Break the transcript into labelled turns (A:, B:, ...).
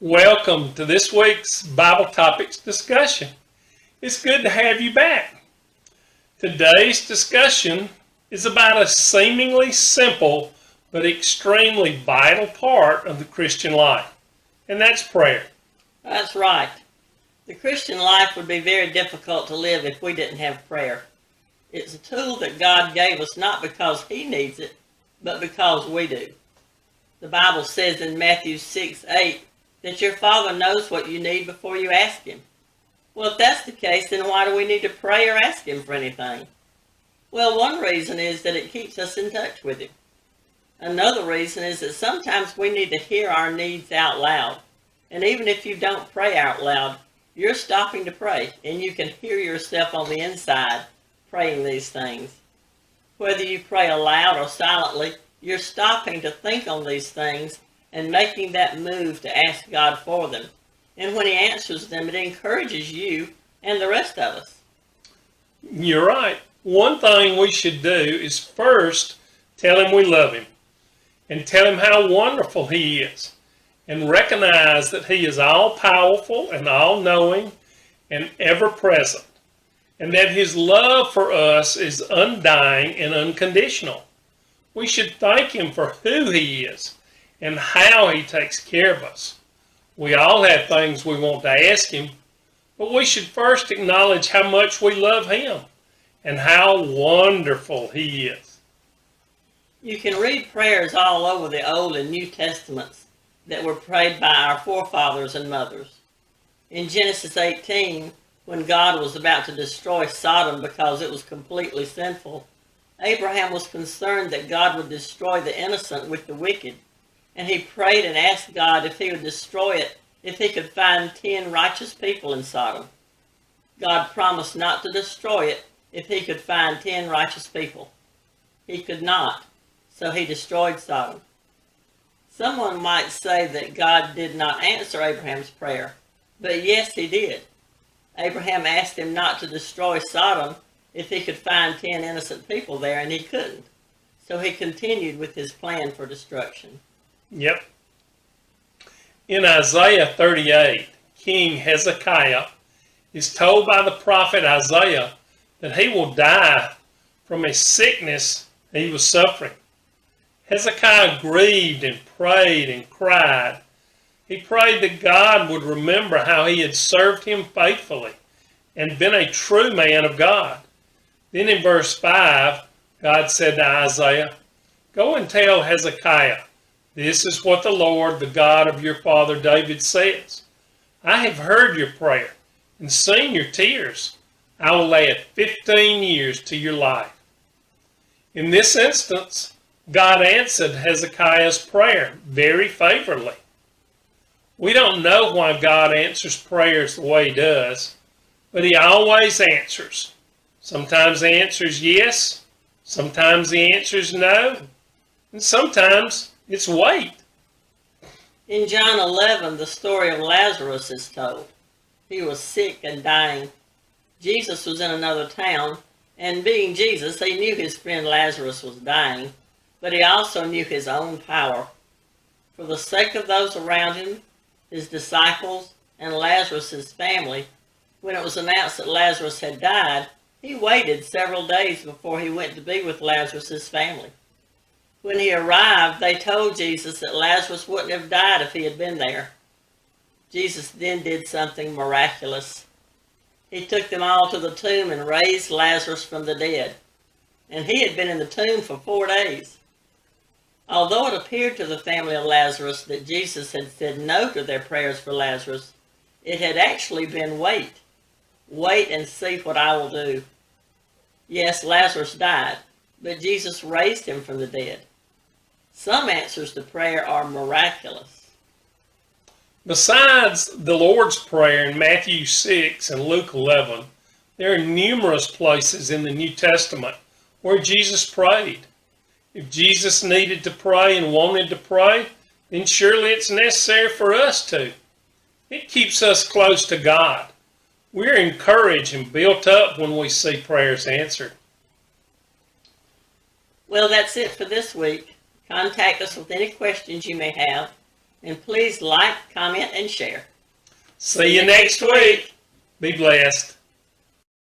A: Welcome to this week's Bible Topics discussion. It's good to have you back. Today's discussion is about a seemingly simple but extremely vital part of the Christian life, and that's prayer.
B: That's right. The Christian life would be very difficult to live if we didn't have prayer. It's a tool that God gave us not because He needs it, but because we do. The Bible says in Matthew 6:8 that your Father knows what you need before you ask Him. Well, if that's the case, then why do we need to pray or ask Him for anything? Well, one reason is that it keeps us in touch with Him. Another reason is that sometimes we need to hear our needs out loud. And even if you don't pray out loud, you're stopping to pray, and you can hear yourself on the inside praying these things. Whether you pray aloud or silently, you're stopping to think on these things and making that move to ask God for them. And when He answers them, it encourages you and the rest of us.
A: You're right. One thing we should do is first tell Him we love Him and tell Him how wonderful He is and recognize that He is all-powerful and all-knowing and ever-present, and that His love for us is undying and unconditional. We should thank Him for who He is and how He takes care of us. We all have things we want to ask Him, but we should first acknowledge how much we love Him and how wonderful He is.
B: You can read prayers all over the Old and New Testaments that were prayed by our forefathers and mothers. In Genesis 18, when God was about to destroy Sodom because it was completely sinful, Abraham was concerned that God would destroy the innocent with the wicked, and he prayed and asked God if He would destroy it if He could find 10 righteous people in Sodom. God promised not to destroy it if He could find 10 righteous people. He could not, so He destroyed Sodom. Someone might say that God did not answer Abraham's prayer, but yes, He did. Abraham asked Him not to destroy Sodom if he could find 10 innocent people there, and he couldn't. So He continued with His plan for destruction.
A: Yep. In Isaiah 38, King Hezekiah is told by the prophet Isaiah that he will die from a sickness he was suffering. Hezekiah grieved and prayed and cried. He prayed that God would remember how he had served Him faithfully and been a true man of God. Then in verse 5, God said to Isaiah, "Go and tell Hezekiah, this is what the Lord, the God of your father David says. I have heard your prayer and seen your tears. I will add 15 years to your life." In this instance, God answered Hezekiah's prayer very favorably. We don't know why God answers prayers the way He does, but He always answers. Sometimes the answer is yes, sometimes the answer is no, and sometimes it's wait.
B: In John 11, the story of Lazarus is told. He was sick and dying. Jesus was in another town, and being Jesus, He knew His friend Lazarus was dying, but He also knew His own power. For the sake of those around Him, His disciples, and Lazarus' family, when it was announced that Lazarus had died, He waited several days before He went to be with Lazarus' family. When He arrived, they told Jesus that Lazarus wouldn't have died if he had been there. Jesus then did something miraculous. He took them all to the tomb and raised Lazarus from the dead. And he had been in the tomb for 4 days. Although it appeared to the family of Lazarus that Jesus had said no to their prayers for Lazarus, it had actually been wait. Wait and see what I will do. Yes, Lazarus died, but Jesus raised him from the dead. Some answers to prayer are miraculous.
A: Besides the Lord's Prayer in Matthew 6 and Luke 11, there are numerous places in the New Testament where Jesus prayed. If Jesus needed to pray and wanted to pray, then surely it's necessary for us to. It keeps us close to God. We're encouraged and built up when we see prayers answered.
B: Well, that's it for this week. Contact us with any questions you may have, And please like, comment, and share.
A: See you next week. Be blessed.